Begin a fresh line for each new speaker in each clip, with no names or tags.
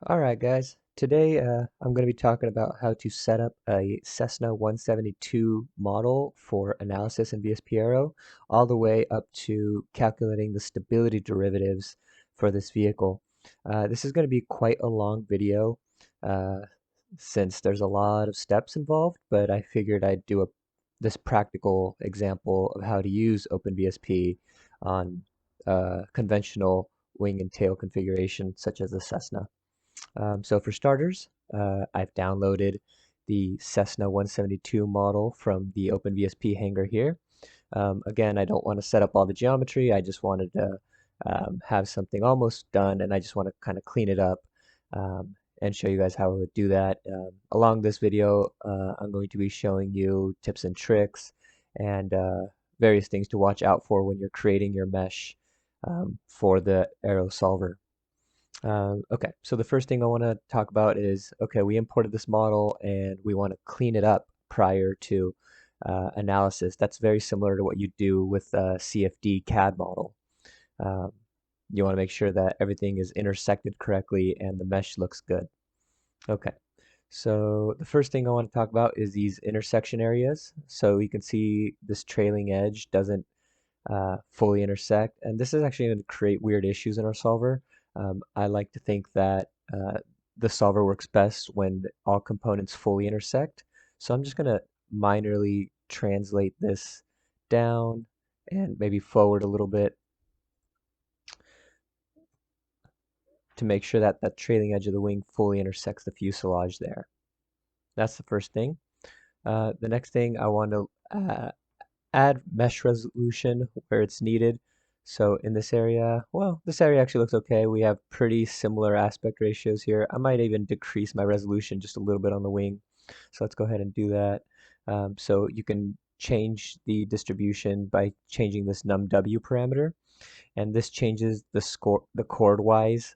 Alright guys, today I'm going to be talking about how to set up a Cessna 172 model for analysis in VSPAERO all the way up to calculating the stability derivatives for this vehicle. This is going to be quite a long video uh, since there's a lot of steps involved, but I figured I'd do this practical example of how to use OpenVSP on conventional wing and tail configuration such as the Cessna. So for starters, I've downloaded the Cessna 172 model from the OpenVSP hangar here. Again, I don't want to set up all the geometry. I just wanted to have something almost done, and I just want to kind of clean it up and show you guys how I would do that. Along this video, I'm going to be showing you tips and tricks and various things to watch out for when you're creating your mesh for the Aero solver. Okay, so the first thing I want to talk about is, okay, we imported this model and we want to clean it up prior to analysis. That's very similar to what you do with a CFD CAD model. Um, you want to make sure that everything is intersected correctly and the mesh looks good. Okay, so the first thing I want to talk about is these intersection areas. So you can see this trailing edge doesn't fully intersect. And this is actually going to create weird issues in our solver. I like to think that the solver works best when all components fully intersect. So I'm just going to minorly translate this down and maybe forward a little bit to make sure that that trailing edge of the wing fully intersects the fuselage there. That's the first thing. The next thing I want to add mesh resolution where it's needed. So in this area, well, this area actually looks okay. We have pretty similar aspect ratios here. I might even decrease my resolution just a little bit on the wing. So let's go ahead and do that. So you can change the distribution by changing this numW parameter, and this changes the chord-wise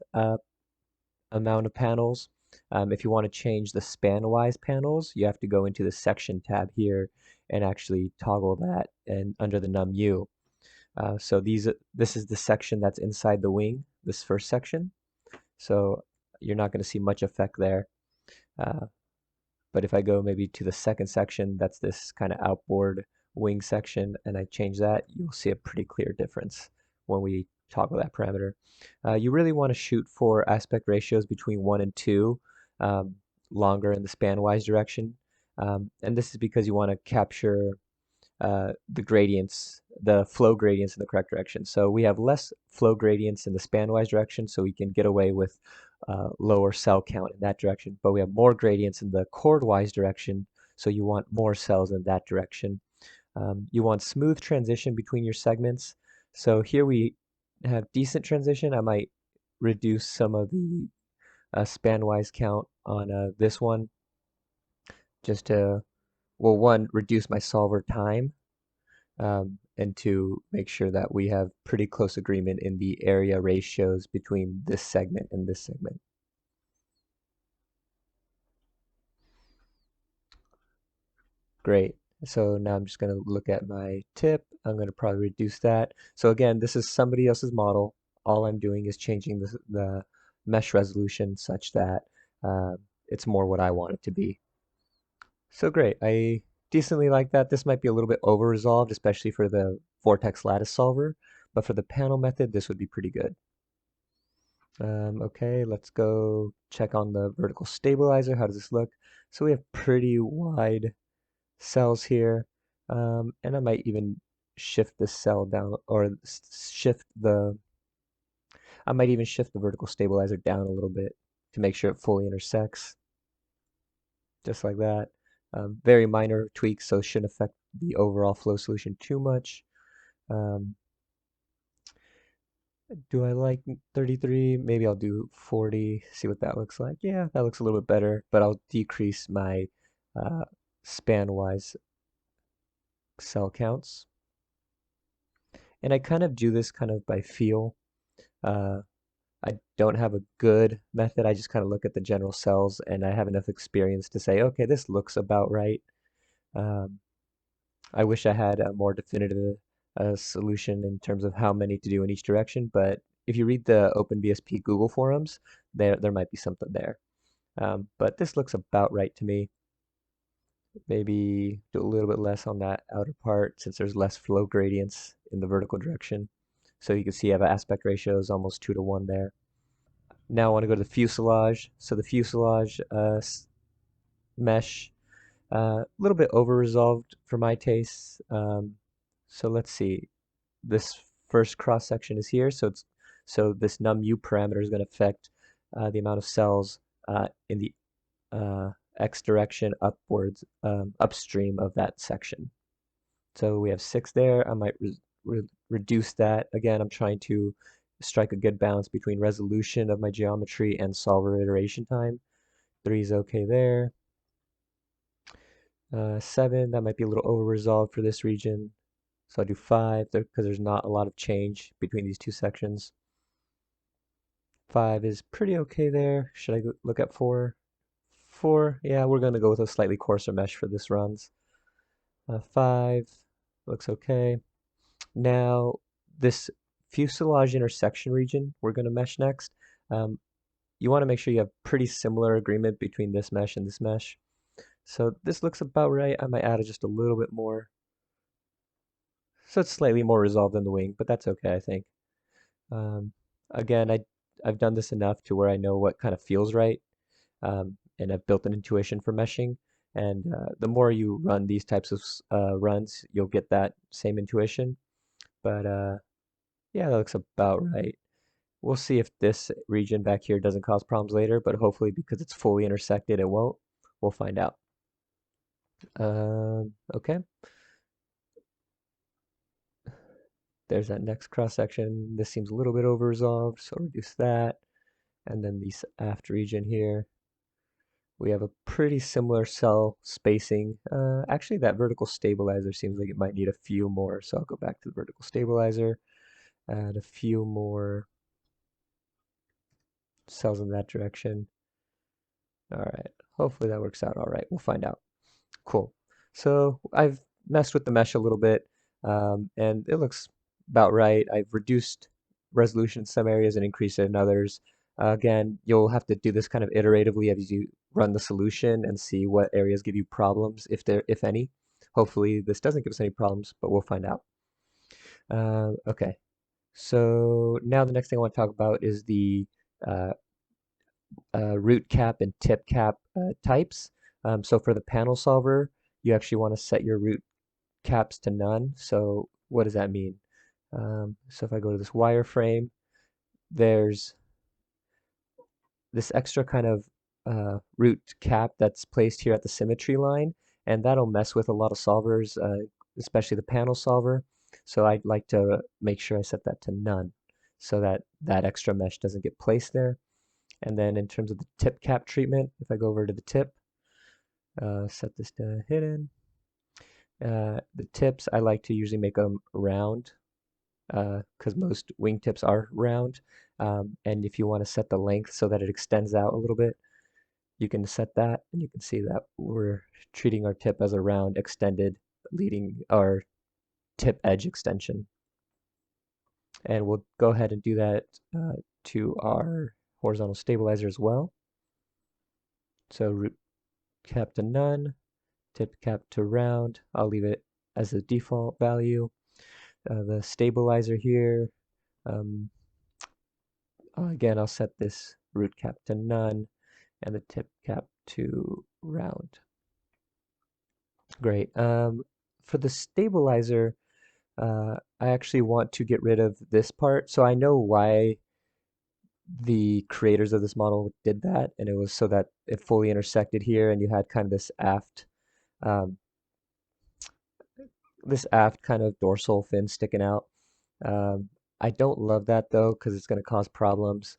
amount of panels. If you want to change the span-wise panels, you have to go into the section tab here and actually toggle that and under the num-u. So this is the section that's inside the wing, this first section. So you're not going to see much effect there. But if I go maybe to the second section, that's this kind of outboard wing section, and I change that, you'll see a pretty clear difference when we toggle that parameter. You really want to shoot for aspect ratios between 1 and 2, longer in the span-wise direction. And this is because you want to capture the gradients, the flow gradients in the correct direction. So we have less flow gradients in the span-wise direction, so we can get away with lower cell count in that direction. But we have more gradients in the chord-wise direction, so you want more cells in that direction. You want smooth transition between your segments. So here we have decent transition. I might reduce some of the span-wise count on this one just to, well, one, reduce my solver time, and to make sure that we have pretty close agreement in the area ratios between this segment and this segment. Great. So now I'm just going to look at my tip. I'm going to probably reduce that. So again, this is somebody else's model. All I'm doing is changing the mesh resolution such that it's more what I want it to be. So great. I decently like that. This might be a little bit over-resolved, especially for the Vortex lattice solver, but for the panel method, this would be pretty good. Okay, let's go check on the vertical stabilizer. How does this look? So we have pretty wide cells here, and I might even shift this cell down, or I might even shift the vertical stabilizer down a little bit to make sure it fully intersects, just like that. Very minor tweaks, so it shouldn't affect the overall flow solution too much. Um, Do I like 33? Maybe I'll do 40, see what that looks like. Yeah, that looks a little bit better, but I'll decrease my uh, span-wise cell counts. And I kind of do this kind of by feel. Uh, I don't have a good method. I just kind of look at the general cells and I have enough experience to say, okay, this looks about right. Um, I wish I had a more definitive solution in terms of how many to do in each direction, but if you read the OpenVSP Google forums, there might be something there. But this looks about right to me. Maybe do a little bit less on that outer part since there's less flow gradients in the vertical direction. So you can see I have an aspect ratio is almost 2 to 1 there. Now I want to go to the fuselage. So the fuselage mesh, a little bit over resolved for my tastes. So let's see. This first cross section is here, so this num_u parameter is going to affect the amount of cells in the x direction upwards, upstream of that section. So we have 6 there. I might reduce that. Again, I'm trying to strike a good balance between resolution of my geometry and solver iteration time. 3 is okay there. 7, that might be a little over resolved for this region. So I'll do 5 there because there's not a lot of change between these two sections. 5 is pretty okay there. Should I look at 4? 4, yeah, we're going to go with a slightly coarser mesh for this runs. 5 looks okay. Now, this fuselage intersection region we're going to mesh next. You want to make sure you have pretty similar agreement between this mesh and this mesh. So this looks about right. I might add just a little bit more. So it's slightly more resolved than the wing, but that's okay, I think. Again, I've done this enough to where I know what kind of feels right, and I've built an intuition for meshing. And the more you run these types of runs, you'll get that same intuition. But yeah, that looks about right. We'll see if this region back here doesn't cause problems later, but hopefully because it's fully intersected, it won't. We'll find out. Okay. There's that next cross section. This seems a little bit over resolved, so reduce that. And then this aft region here. We have a pretty similar cell spacing. Actually, that vertical stabilizer seems like it might need a few more, so I'll go back to the vertical stabilizer, add a few more cells in that direction. All right, hopefully that works out all right. We'll find out. Cool. So I've messed with the mesh a little bit, and it looks about right. I've reduced resolution in some areas and increased it in others. Again, you'll have to do this kind of iteratively as you run the solution and see what areas give you problems, if any. Hopefully this doesn't give us any problems, but we'll find out. Okay, so now the next thing I want to talk about is the uh, root cap and tip cap types. So for the panel solver, you actually want to set your root caps to none. So what does that mean? So if I go to this wireframe, there's this extra kind of root cap that's placed here at the symmetry line, and that'll mess with a lot of solvers, especially the panel solver. So I'd like to make sure I set that to none so that that extra mesh doesn't get placed there. And then in terms of the tip cap treatment, if I go over to the tip, set this to hidden. The tips, I like to usually make them round because most wingtips are round. And if you want to set the length so that it extends out a little bit, you can set that, and you can see that we're treating our tip as a round extended leading our tip edge extension. And we'll go ahead and do that to our horizontal stabilizer as well. So root cap to none, tip cap to round. I'll leave it as a default value. The stabilizer here, again, I'll set this root cap to none and the tip cap to round. Great. For the stabilizer, I actually want to get rid of this part. So I know why the creators of this model did that, and it was so that it fully intersected here and you had kind of um, this aft kind of dorsal fin sticking out. Um, I don't love that though because it's going to cause problems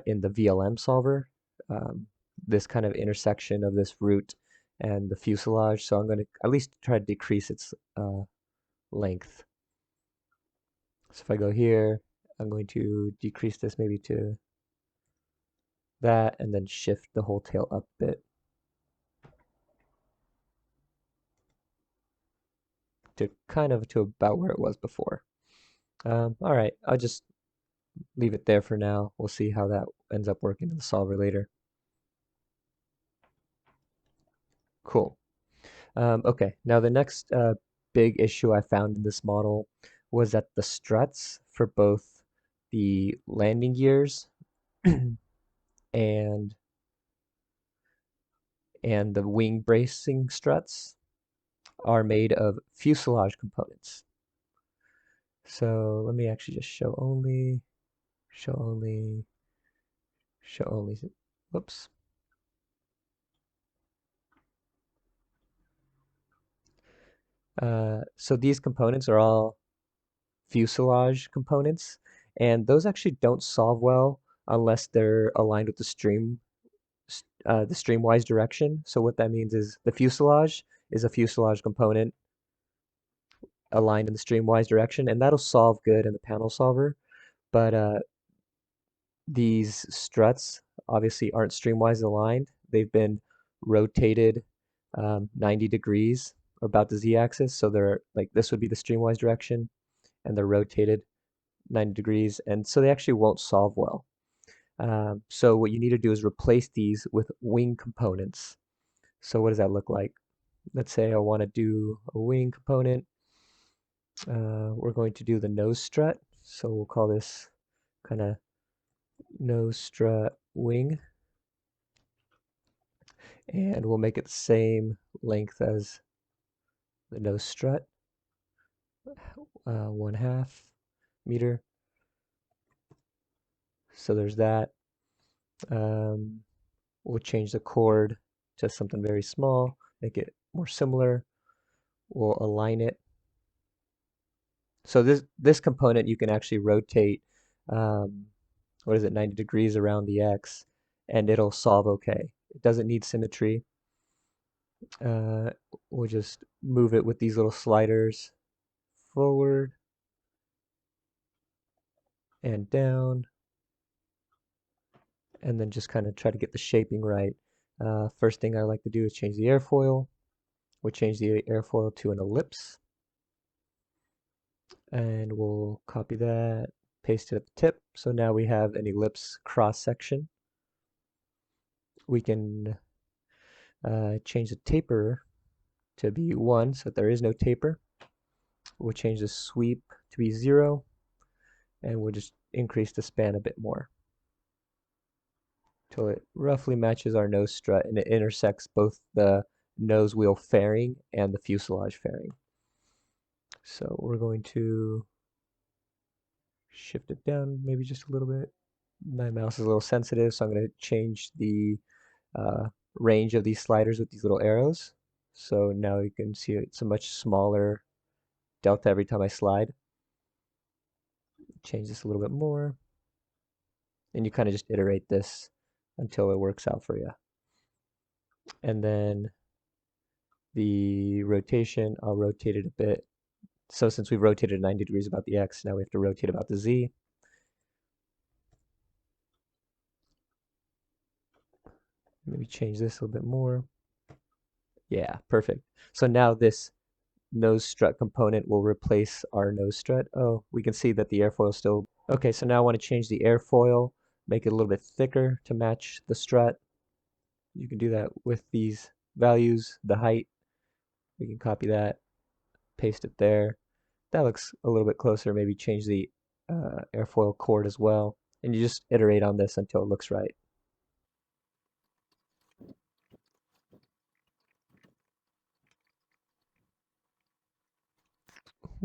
in the VLM solver. Um, this kind of intersection of this root and the fuselage. So I'm going to at least try to decrease its length. So if I go here, I'm going to decrease this maybe to that and then shift the whole tail up a bit to kind of to about where it was before. All right, I'll just leave it there for now. We'll see how that ends up working in the solver later. Cool. Okay, now the next big issue I found in this model was that the struts for both the landing gears and the wing bracing struts are made of fuselage components. So let me actually just show only, show only, show only, whoops. So these components are all fuselage components, and those actually don't solve well unless they're aligned with the streamwise direction. So what that means is the fuselage is a fuselage component aligned in the streamwise direction, and that'll solve good in the panel solver. But these struts obviously aren't streamwise aligned. They've been rotated 90 degrees or about the z-axis. So they're like this would be the streamwise direction, and they're rotated 90 degrees, and so they actually won't solve well. So what you need to do is replace these with wing components. So what does that look like? Let's say I want to do a wing component. We're going to do the nose strut. So we'll call this kind of nose strut wing. And we'll make it the same length as the nose strut, 1/2 meter. So there's that. We'll change the chord to something very small, make it more similar. We'll align it. So this component you can actually rotate, what is it, 90 degrees around the X, and it'll solve okay. It doesn't need symmetry. We'll just move it with these little sliders forward and down, and then just kind of try to get the shaping right. First thing I like to do is change the airfoil. We'll change the airfoil to an ellipse, and we'll copy that, paste it at the tip. So now we have an ellipse cross section. We can change the taper to be 1 so that there is no taper. We'll change the sweep to be 0, and we'll just increase the span a bit more till it roughly matches our nose strut and it intersects both the nose wheel fairing and the fuselage fairing. So we're going to shift it down maybe just a little bit. My mouse is a little sensitive, so I'm going to change the range of these sliders with these little arrows. So now you can see it's a much smaller delta every time I slide. Change this a little bit more. And you kind of just iterate this until it works out for you. And then the rotation, I'll rotate it a bit. So since we've rotated 90 degrees about the X, now we have to rotate about the Z. Maybe change this a little bit more. Yeah, perfect. So now this nose strut component will replace our nose strut. Oh, we can see that the airfoil still... Okay, so now I want to change the airfoil, make it a little bit thicker to match the strut. You can do that with these values, the height. We can copy that, paste it there. That looks a little bit closer. Maybe change the airfoil chord as well. And you just iterate on this until it looks right.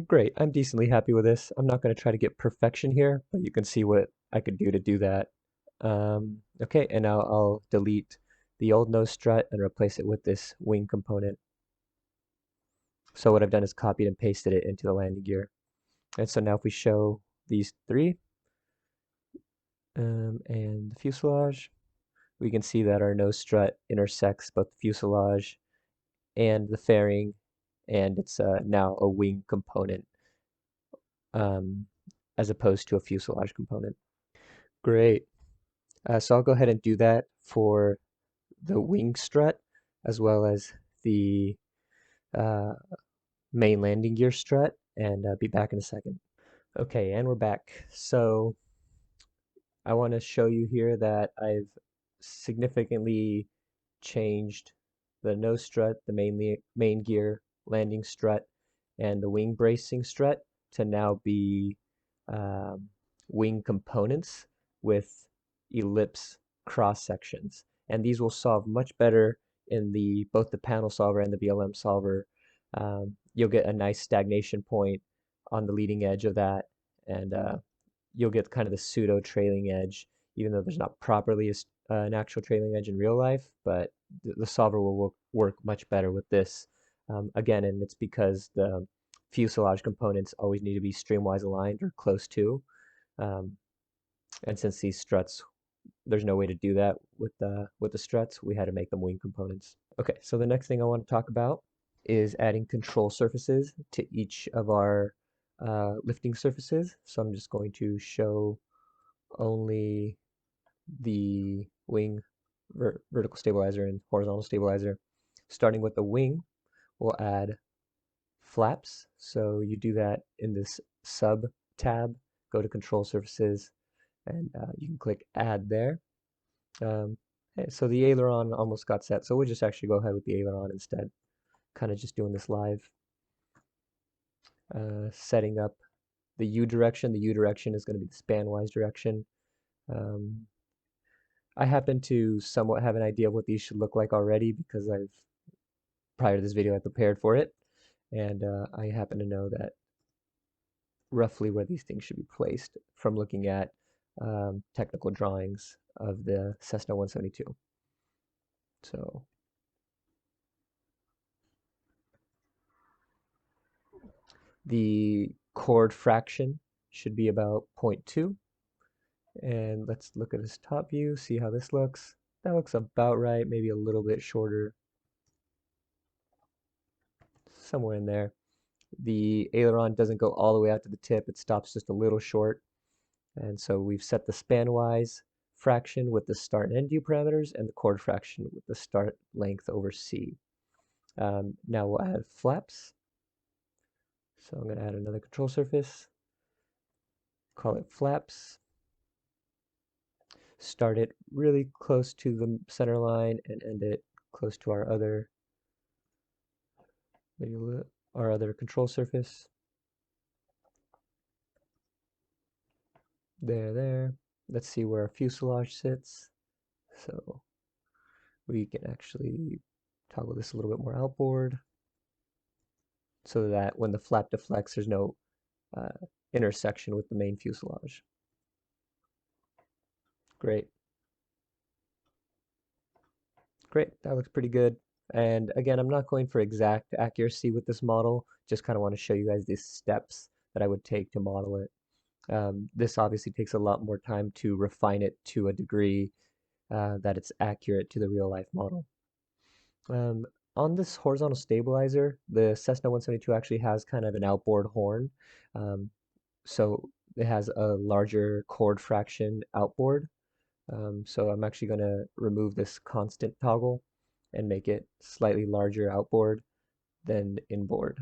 Great, I'm decently happy with this. I'm not going to try to get perfection here, but you can see what I could do that. Okay, and now I'll delete the old nose strut and replace it with this wing component. So what I've done is copied and pasted it into the landing gear. And so now if we show these three and the fuselage, we can see that our nose strut intersects both the fuselage and the fairing, and it's now a wing component um, as opposed to a fuselage component. Great. So I'll go ahead and do that for the wing strut as well as the uh, main landing gear strut, and be back in a second. Okay, and we're back. So I want to show you here that I've significantly changed the nose strut, the main gear, landing strut, and the wing bracing strut to now be um, wing components with ellipse cross sections. And these will solve much better in both the panel solver and the VLM solver. You'll get a nice stagnation point on the leading edge of that, and you'll get kind of the pseudo trailing edge, even though there's not properly an actual trailing edge in real life, but the solver will work much better with this. Again, and it's because the fuselage components always need to be streamwise aligned or close to. Um, and since these struts, there's no way to do that with the struts, we had to make them wing components. Okay, so the next thing I want to talk about is adding control surfaces to each of our lifting surfaces. So I'm just going to show only the wing vertical stabilizer and horizontal stabilizer. Starting with the wing, we'll add flaps. So you do that in this sub tab, go to control surfaces, and you can click add there. So the aileron almost got set, so we'll just actually go ahead with the aileron instead. Kind of just doing this live. Setting up the U direction. The U direction is going to be the span-wise direction. I happen to somewhat have an idea of what these should look like already because prior to this video, I prepared for it. And I happen to know that roughly where these things should be placed from looking at technical drawings of the Cessna 172. So the chord fraction should be about 0.2. And let's look at this top view, see how this looks. That looks about right, maybe a little bit shorter. Somewhere in there. The aileron doesn't go all the way out to the tip, it stops just a little short. And so we've set the span-wise fraction with the start and end view parameters and the chord fraction with the start length over C. Now we'll add flaps. So I'm going to add another control surface, call it flaps. Start it really close to the center line and end it close to our other control surface. There. Let's see where our fuselage sits. So we can actually toggle this a little bit more outboard so that when the flap deflects, there's no intersection with the main fuselage. Great. Great, that looks pretty good. And again, I'm not going for exact accuracy with this model, just kind of want to show you guys these steps that I would take to model it. This obviously takes a lot more time to refine it to a degree that it's accurate to the real life model. On this horizontal stabilizer, the Cessna 172 actually has kind of an outboard horn. So it has a larger chord fraction outboard. So I'm actually going to remove this constant toggle and make it slightly larger outboard than inboard.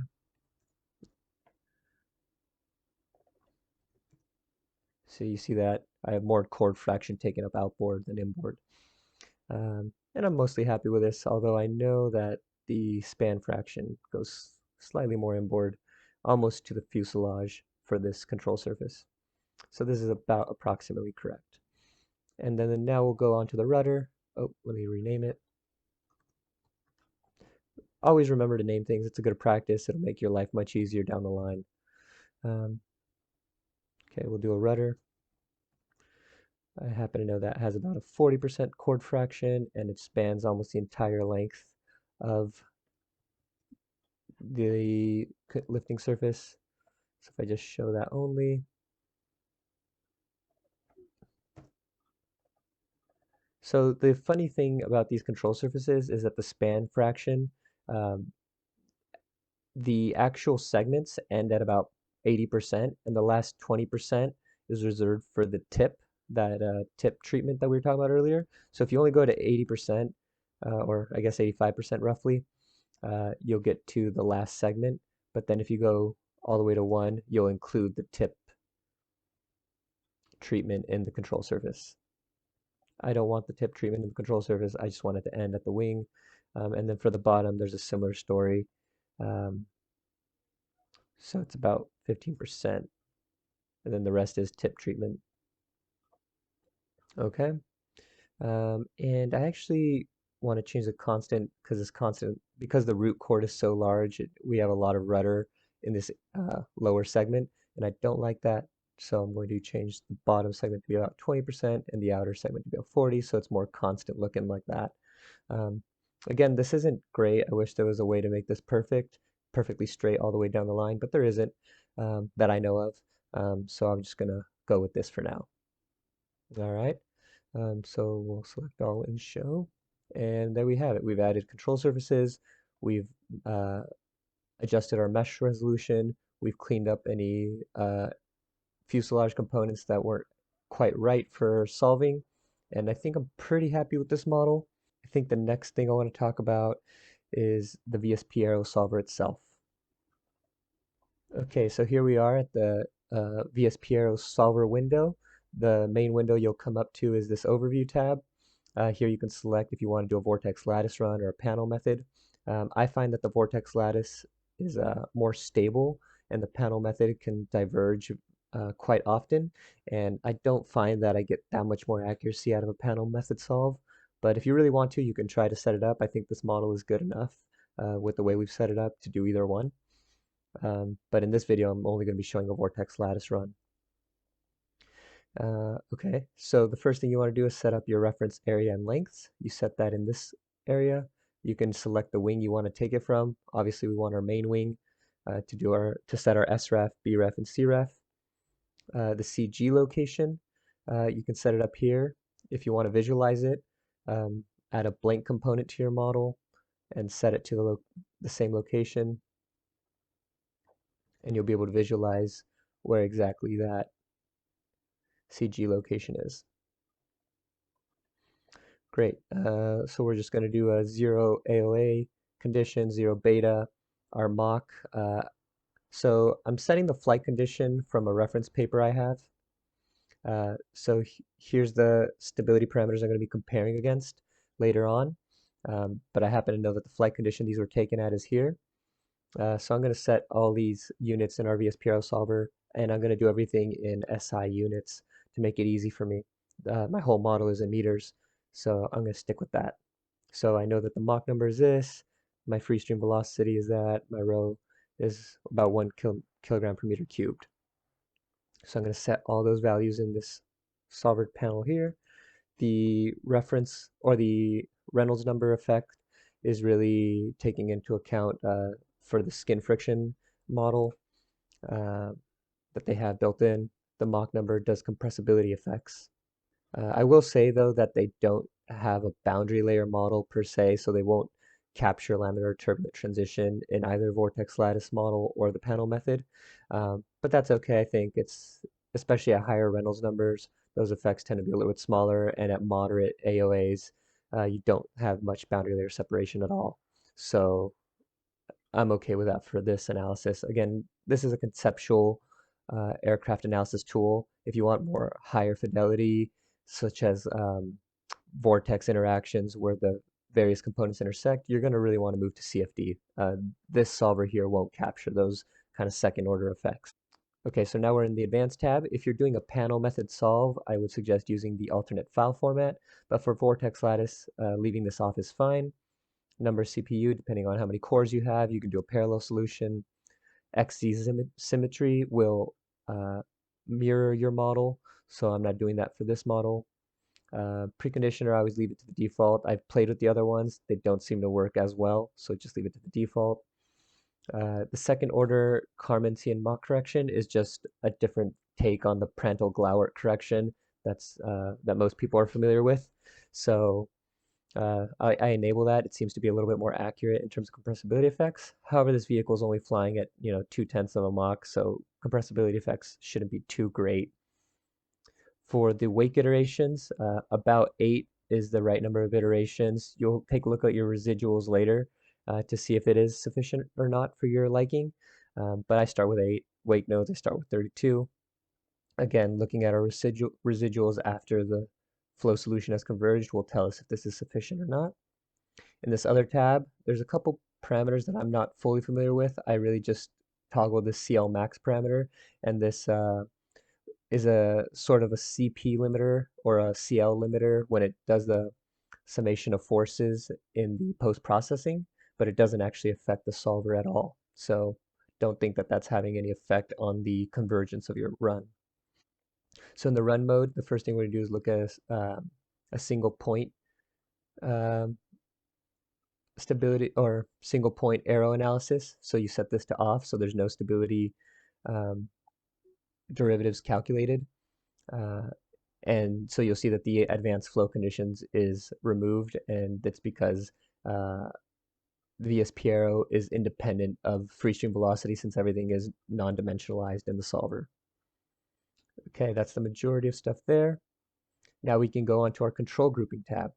So you see that I have more chord fraction taken up outboard than inboard. And I'm mostly happy with this, although I know that the span fraction goes slightly more inboard, almost to the fuselage for this control surface. So this is about approximately correct. And then now we'll go on to the rudder. Oh, let me rename it. Always remember to name things. It's a good practice. It'll make your life much easier down the line. Okay, we'll do a rudder. I happen to know that has about a 40% chord fraction and it spans almost the entire length of the lifting surface. So if I just show that only. So the funny thing about these control surfaces is that the span fraction, the actual segments end at about 80%, and the last 20% is reserved for the tip, that tip treatment that we were talking about earlier. So if you only go to 80%, or I guess 85% roughly, you'll get to the last segment. But then if you go all the way to 1, you'll include the tip treatment in the control surface. I don't want the tip treatment in the control surface. I just want it to end at the wing. And then for the bottom, there's a similar story. Um, so it's about 15%, and then the rest is tip treatment. Okay. And I actually want to change the constant because it's constant because the root chord is so large. We have a lot of rudder in this lower segment, and I don't like that. So I'm going to change the bottom segment to be about 20% and the outer segment to be about 40, so it's more constant looking like that. Um, Again, this isn't great. I wish there was a way to make this perfectly straight all the way down the line, but there isn't that I know of. So I'm just gonna go with this for now. All right. So we'll select all and show, and there we have it. We've added control surfaces. We've uh, adjusted our mesh resolution. We've cleaned up any fuselage components that weren't quite right for solving. And I think I'm pretty happy with this model. I think the next thing I want to talk about is the VSPAERO solver itself. Okay, so here we are at the VSPAERO solver window. The main window you'll come up to is this overview tab. Here you can select if you want to do a vortex lattice run or a panel method. I find that the vortex lattice is more stable and the panel method can diverge quite often. And I don't find that I get that much more accuracy out of a panel method solve. But if you really want to, you can try to set it up. I think this model is good enough with the way we've set it up to do either one. But in this video, I'm only going to be showing a vortex lattice run. Okay, so the first thing you want to do is set up your reference area and lengths. You set that in this area. You can select the wing you want to take it from. Obviously, we want our main wing to set our SREF, BREF, and CREF. The CG location, you can set it up here if you want to visualize it. Add a blank component to your model and set it to the same location, and you'll be able to visualize where exactly that CG location is. Great. So we're just going to do a 0 AOA condition, 0 beta, our Mach. So I'm setting the flight condition from a reference paper I have. So here's the stability parameters I'm going to be comparing against later on. But I happen to know that the flight condition these were taken at is here. So I'm going to set all these units in our VSPAERO solver, and I'm going to do everything in SI units to make it easy for me. My whole model is in meters, so I'm going to stick with that. So I know that the Mach number is this, my free stream velocity is that, my rho is about 1 kilogram per meter cubed. So I'm going to set all those values in this solver panel here. The reference or the Reynolds number effect is really taking into account for the skin friction model uh, that they have built in. The Mach number does compressibility effects. I will say though that they don't have a boundary layer model per se, so they won't capture laminar turbulent transition in either vortex lattice model or the panel method. But that's okay, I think. It's especially at higher Reynolds numbers, those effects tend to be a little bit smaller, and at moderate AOAs, you don't have much boundary layer separation at all. So I'm okay with that for this analysis. Again, this is a conceptual aircraft analysis tool. If you want more higher fidelity, such as vortex interactions where the various components intersect, you're going to really want to move to CFD. This solver here won't capture those kind of second order effects. Okay, so now we're in the advanced tab. If you're doing a panel method solve, I would suggest using the alternate file format, but for vortex lattice, leaving this off is fine. Number CPU, depending on how many cores you have, you can do a parallel solution. XZ symmetry will mirror your model, so I'm not doing that for this model. Preconditioner, I always leave it to the default. I've played with the other ones. They don't seem to work as well, so just leave it to the default. The second order Kármán-Szén Mach correction is just a different take on the Prandtl-Glauert correction that most people are familiar with. So I enable that. It seems to be a little bit more accurate in terms of compressibility effects. However, this vehicle is only flying at 2/10 of a Mach, so compressibility effects shouldn't be too great. For the wake iterations, about 8 is the right number of iterations. You'll take a look at your residuals later to see if it is sufficient or not for your liking. But I start with 8. Wake nodes, I start with 32. Again, looking at our residuals after the flow solution has converged will tell us if this is sufficient or not. In this other tab, there's a couple parameters that I'm not fully familiar with. I really just toggle this CL max parameter, and this is a sort of a CP limiter or a CL limiter when it does the summation of forces in the post-processing, but it doesn't actually affect the solver at all. So don't think that that's having any effect on the convergence of your run. So in the run mode, the first thing we're going to do is look at a single point um, stability or single point arrow analysis. So you set this to off, so there's no stability um, derivatives calculated. Uh, and so you'll see that the advanced flow conditions is removed, and that's because uh, VSPAERO is independent of free stream velocity since everything is non-dimensionalized in the solver. Okay, that's the majority of stuff there. Now we can go on to our control grouping tab.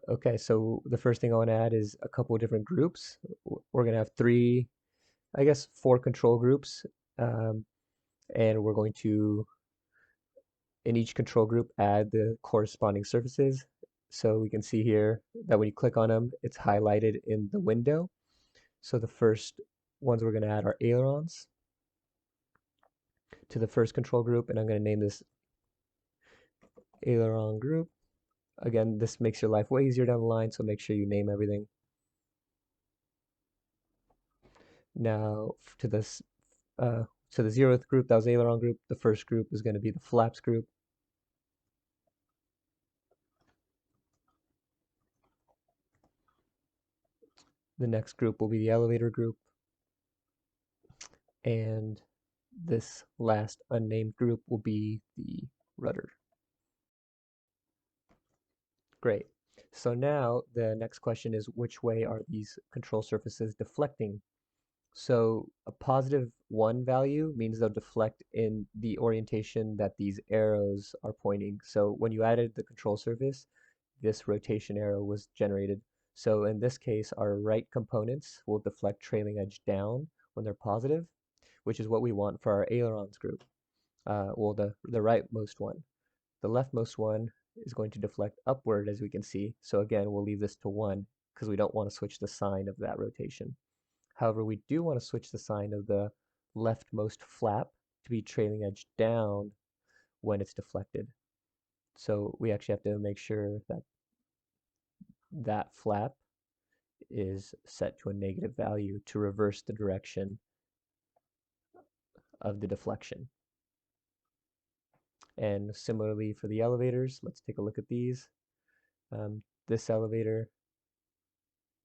Okay, so the first thing I want to add is a couple of different groups. We're going to have three, I guess, four control groups, um, and we're going to, in each control group, add the corresponding surfaces. So we can see here that when you click on them, it's highlighted in the window. So the first ones we're going to add are ailerons to the first control group, and I'm going to name this aileron group. Again, this makes your life way easier down the line, so make sure you name everything. Now to this to the 0th group, that was aileron group. The first group is going to be the flaps group. The next group will be the elevator group. And this last unnamed group will be the rudder. Great. So now the next question is which way are these control surfaces deflecting? So a positive 1 value means they'll deflect in the orientation that these arrows are pointing. So when you added the control surface, this rotation arrow was generated. So in this case, our right components will deflect trailing edge down when they're positive, which is what we want for our ailerons group. Well, the rightmost one. The leftmost one is going to deflect upward, as we can see. So again, we'll leave this to 1 because we don't want to switch the sign of that rotation. However, we do want to switch the sign of the leftmost flap to be trailing edge down when it's deflected. So we actually have to make sure that that flap is set to a negative value to reverse the direction of the deflection. And similarly for the elevators, let's take a look at these. This elevator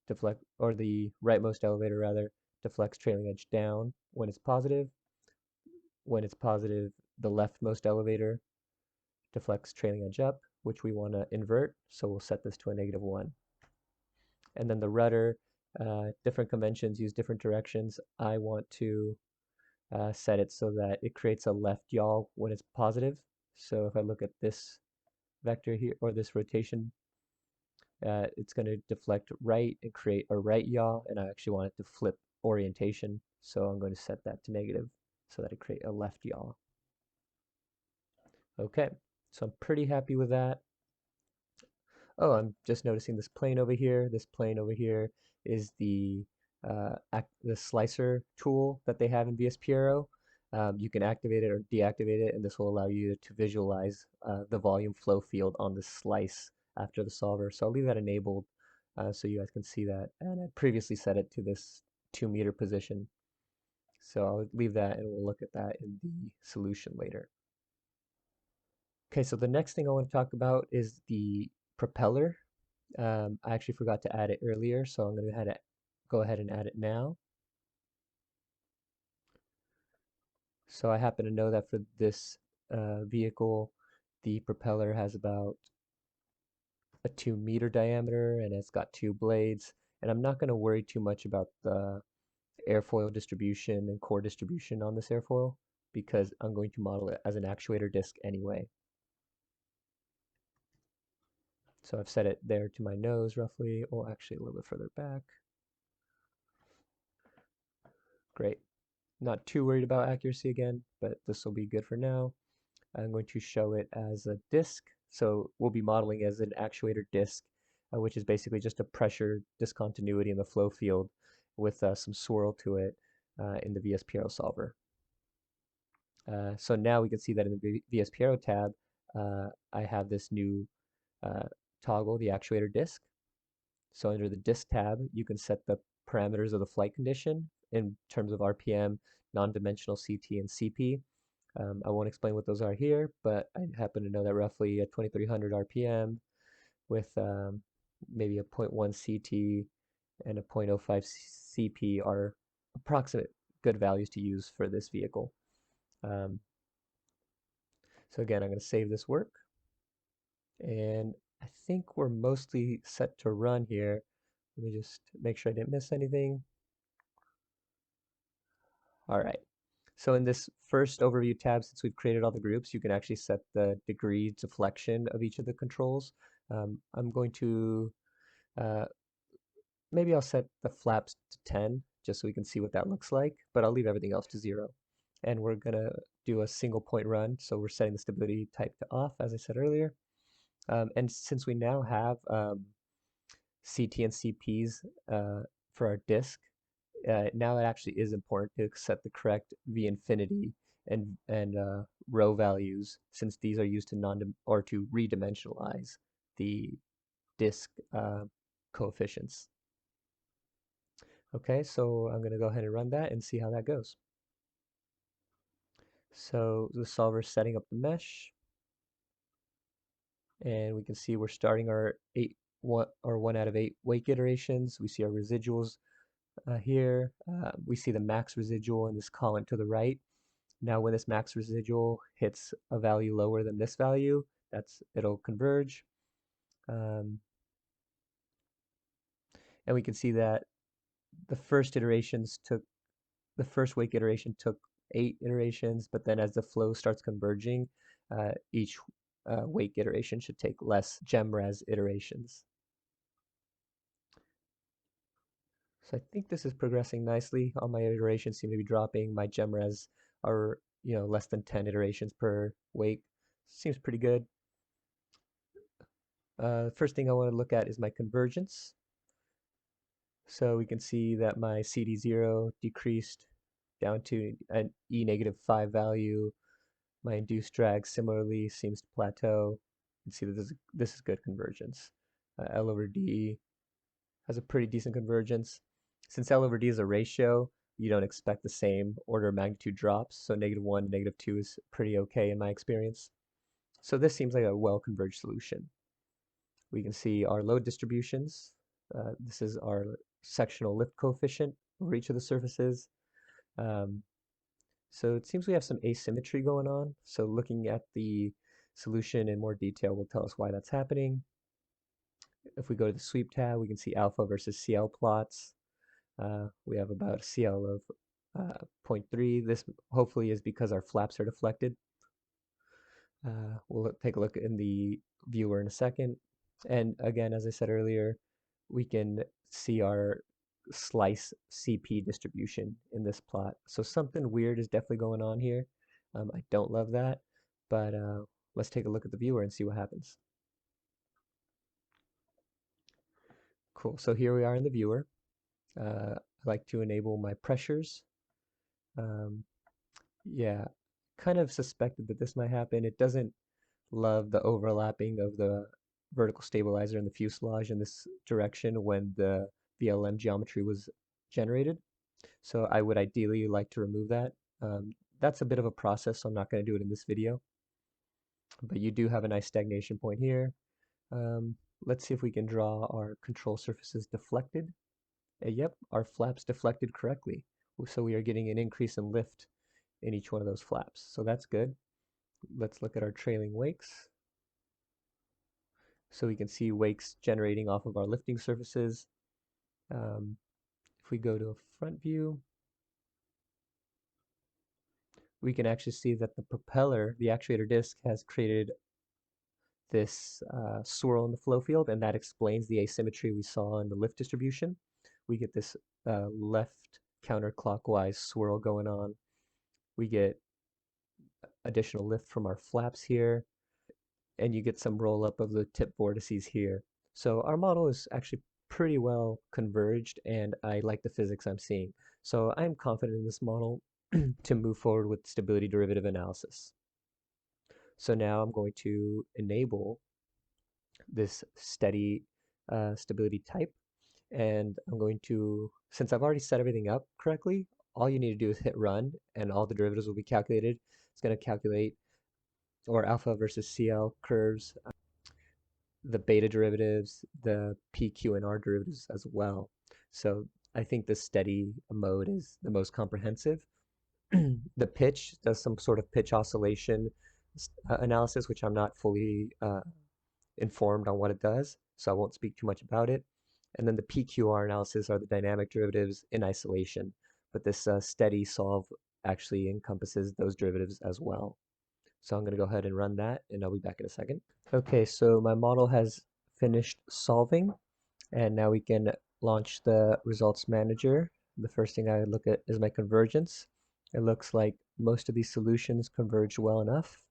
deflect, or the rightmost elevator rather, deflects trailing edge down when it's positive. When it's positive, the leftmost elevator deflects trailing edge up, which we want to invert, so we'll set this to a -1. And then the rudder, different conventions use different directions. I want to set it so that it creates a left yaw when it's positive. So if I look at this vector here, or this rotation, it's going to deflect right and create a right yaw, and I actually want it to flip orientation, so I'm going to set that to negative so that it create a left yaw. Okay, so I'm pretty happy with that. Oh, I'm just noticing this plane over here. This plane over here is the slicer tool that they have in VSPAERO. You can activate it or deactivate it, and this will allow you to visualize the volume flow field on the slice after the solver. So I'll leave that enabled so you guys can see that. And I previously set it to this 2-meter position. So I'll leave that and we'll look at that in the solution later. Okay, so the next thing I want to talk about is the propeller. I actually forgot to add it earlier, so I'm going to go ahead and add it now. So I happen to know that for this vehicle, the propeller has about a 2-meter diameter and it's got 2 blades. And I'm not going to worry too much about the airfoil distribution and core distribution on this airfoil because I'm going to model it as an actuator disc anyway. So I've set it there to my nose roughly, or actually a little bit further back. Great. Not too worried about accuracy again, but this will be good for now. I'm going to show it as a disk. So we'll be modeling as an actuator disk, which is basically just a pressure discontinuity in the flow field with some swirl to it in the VSPAERO solver. So now we can see that in the VSPAERO tab, I have this new toggle, the actuator disk. So under the disk tab, you can set the parameters of the flight condition in terms of RPM, non-dimensional CT, and CP. I won't explain what those are here, but I happen to know that roughly at 2300 RPM with maybe a 0.1 CT and a 0.05 CP are approximate good values to use for this vehicle. So again, I'm going to save this work, and I think we're mostly set to run here. Let me just make sure I didn't miss anything. All right. So in this first overview tab, since we've created all the groups, you can actually set the degree deflection of each of the controls. I'm going to, uh, maybe I'll set the flaps to 10, just so we can see what that looks like, but I'll leave everything else to 0. And we're gonna do a single point run, so we're setting the stability type to off, as I said earlier. And since we now have CT and CPs for our disk, now it actually is important to set the correct V infinity and rho values, since these are used to or to redimensionalize the disk coefficients. Okay, so I'm going to go ahead and run that and see how that goes. So the solver is setting up the mesh, and we can see we're starting our 1 out of 8 wake iterations. We see our residuals here. We see the max residual in this column to the right. Now when this max residual hits a value lower than this value, it'll converge. And we can see that the first wake iteration took 8 iterations, but then as the flow starts converging, each wake iteration should take less GemRes iterations. So I think this is progressing nicely. All my iterations seem to be dropping. My GemRes are, less than 10 iterations per wake. Seems pretty good. First thing I want to look at is my convergence. So we can see that my CD0 decreased down to an E -5 value. My induced drag similarly seems to plateau. You can see that this is good convergence. L over D has a pretty decent convergence. Since L over D is a ratio, you don't expect the same order of magnitude drops, so -1 to -2 is pretty okay in my experience. So this seems like a well-converged solution. We can see our load distributions. This is our sectional lift coefficient over each of the surfaces. So it seems we have some asymmetry going on. So looking at the solution in more detail will tell us why that's happening. If we go to the sweep tab, we can see alpha versus CL plots. We have about a CL of 0.3. This hopefully is because our flaps are deflected. We'll take a look in the viewer in a second. And again, as I said earlier, we can see our slice CP distribution in this plot. So something weird is definitely going on here. I don't love that, but let's take a look at the viewer and see what happens. Cool, so here we are in the viewer. I like to enable my pressures. Yeah, kind of suspected that this might happen. It doesn't love the overlapping of the vertical stabilizer and the fuselage in this direction when the VLM geometry was generated. So I would ideally like to remove that. That's a bit of a process, so I'm not going to do it in this video. But you do have a nice stagnation point here. Let's see if we can draw our control surfaces deflected. Yep, our flaps deflected correctly. So we are getting an increase in lift in each one of those flaps. So that's good. Let's look at our trailing wakes. So we can see wakes generating off of our lifting surfaces. If we go to a front view, we can actually see that the propeller, the actuator disc, has created this swirl in the flow field, and that explains the asymmetry we saw in the lift distribution. We get this left counterclockwise swirl going on. We get additional lift from our flaps here, and you get some roll up of the tip vortices here. So our model is actually pretty well converged, and I like the physics I'm seeing. So I'm confident in this model to move forward with stability derivative analysis. So now I'm going to enable this steady stability type, and I'm going to, since I've already set everything up correctly, all you need to do is hit run and all the derivatives will be calculated. It's going to calculate or alpha versus CL curves, the beta derivatives, the P, Q, and R derivatives as well. So I think the steady mode is the most comprehensive. The pitch does some sort of pitch oscillation analysis, which I'm not fully informed on what it does, so I won't speak too much about it. And then the PQR analysis are the dynamic derivatives in isolation, but this steady solve actually encompasses those derivatives as well. So I'm going to go ahead and run that, and I'll be back in a second. Okay, so my model has finished solving, and now we can launch the results manager. The first thing I look at is my convergence. It looks like most of these solutions converge well enough.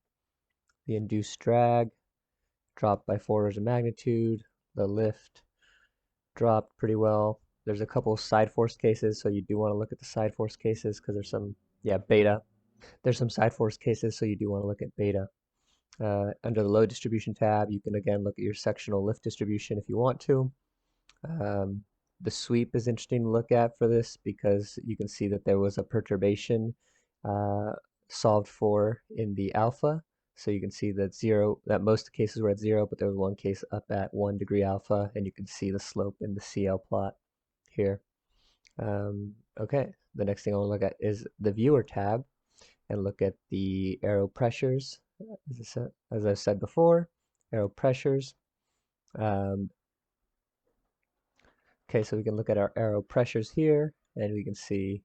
The induced drag dropped by 4 orders of magnitude. The lift dropped pretty well. There's a couple of side force cases, so you do want to look at the side force cases because there's some, yeah, beta. There's some side force cases, so you do want to look at beta. Under the load distribution tab, you can again look at your sectional lift distribution if you want to. Um, the sweep is interesting to look at for this because you can see that there was a perturbation uh, solved for in the alpha. So you can see that most cases were at 0, but there was one case up at 1 degree alpha, and you can see the slope in the CL plot here. Okay, the next thing I want to look at is the viewer tab and look at the aero pressures. As I've said before, aero pressures. Um, okay, so we can look at our aero pressures here, and we can see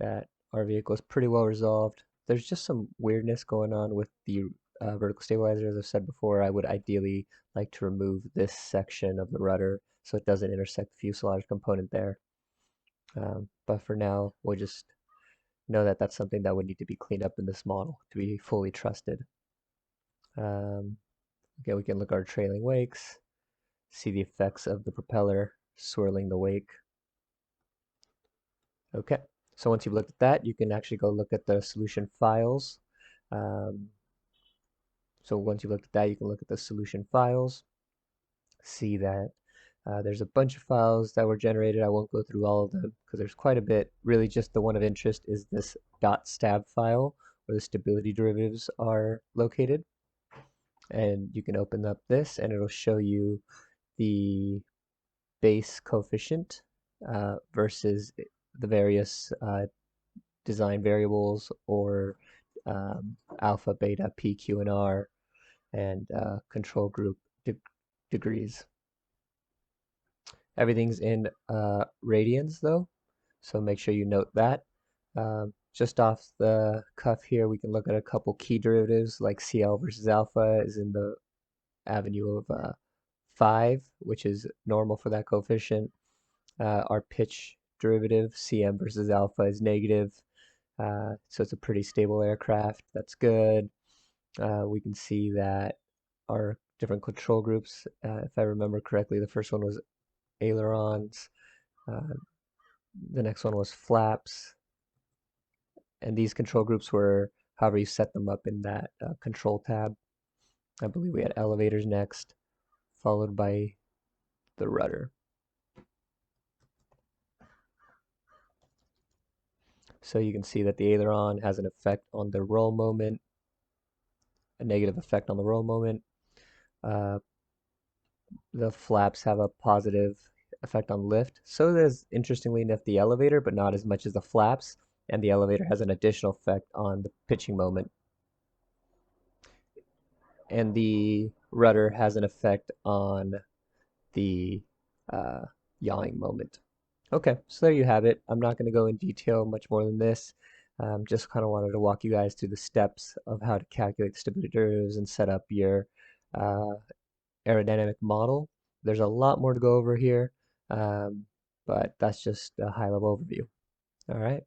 that our vehicle is pretty well resolved. There's just some weirdness going on with the vertical stabilizer. As I've said before, I would ideally like to remove this section of the rudder so it doesn't intersect the fuselage component there. But for now, we'll just know that that's something that would need to be cleaned up in this model to be fully trusted. Okay, we can look at our trailing wakes, see the effects of the propeller swirling the wake. Okay, so once you've looked at that, you can actually go look at the solution files. So once you've looked at that, you can look at the solution files, see that there's a bunch of files that were generated. I won't go through all of them because there's quite a bit. Really just the one of interest is this .stab file where the stability derivatives are located. And you can open up this and it'll show you the base coefficient versus the various design variables or alpha, beta, P, Q, and R, and control group degrees. Everything's in radians though, so make sure you note that. Just off the cuff here, we can look at a couple key derivatives like CL versus alpha is in the avenue of 5, which is normal for that coefficient. Our pitch derivative, CM versus alpha, is negative. So it's a pretty stable aircraft. That's good. We can see that our different control groups, if I remember correctly, the first one was ailerons. The next one was flaps. And these control groups were however you set them up in that control tab. I believe we had elevators next, followed by the rudder. So you can see that the aileron has an effect on the roll moment, a negative effect on the roll moment. The flaps have a positive effect on lift. So does, interestingly enough, the elevator, but not as much as the flaps. And the elevator has an additional effect on the pitching moment. And the rudder has an effect on the yawing moment. Okay, so there you have it. I'm not going to go in detail much more than this. Just kind of wanted to walk you guys through the steps of how to calculate the stability derivatives and set up your aerodynamic model. There's a lot more to go over here, but that's just a high-level overview. All right.